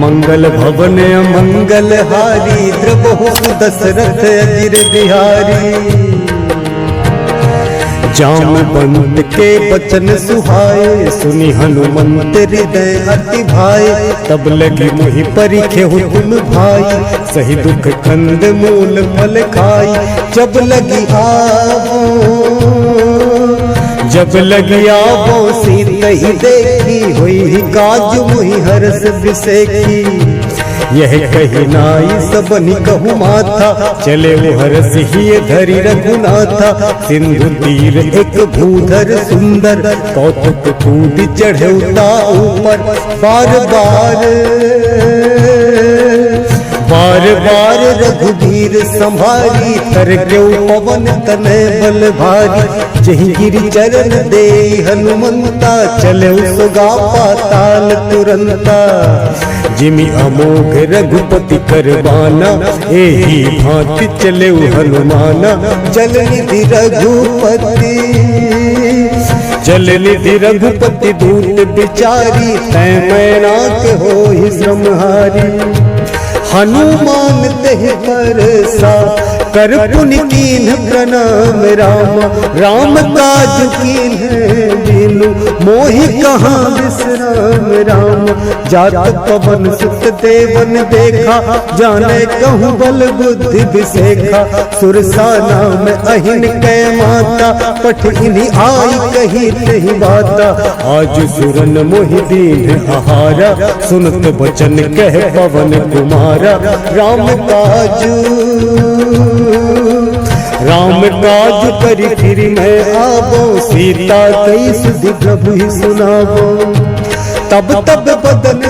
मंगल भवन मंगल हारी, द्रवहु दशरथ अजिर बिहारी। जामवंत के बचन सुहाए, सुनी हनुमंत हृदय अति भाए। तब लगी मोहि परिखे हो तुम भाई, सही दुख कंद मूल फल खाई। जब लगी आवो सीत ही देखी, हुई काज मुहि हर्ष बिसेखी। यह कही नाई सबनि कहु माथा, चले वो हरस ही धरि रघुनाथा। सिंधु तीर एक भूधर सुंदर, कौतुक कूद चढ़े ऊपर। बार बार रघुवीर संभारी, तर क्यों पवन तनय बल भारी। जहि गिरि चरण दे हनुमंता, चले सुगा पाताल तुरंता। जिमि अमोघ रघुपति करबाना, एही भांति चले हनुमाना। जल निधि रघुपति दूत बिचारी, तै मैनाक होहि श्रमहारी। हनुमान तेह बरसा, कर पुनि कीन्ह प्रणाम राम। राम काज कीन्ह बिनु, मोहि कहाँ विश्राम राम। जात पवन सुत देवन देखा, जाने कहूँ बल बुद्धि विसेखा। सुरसा नाम अहिन कै माता, पठ इन्हीं आई कही तही बाता। आज सुरन मोहि दीन आहारा, सुनत वचन कह पवन कुमारा। राम काज करि फिर मैं आवो, सीता कई सुधि प्रभु ही सुनावो। तब बदन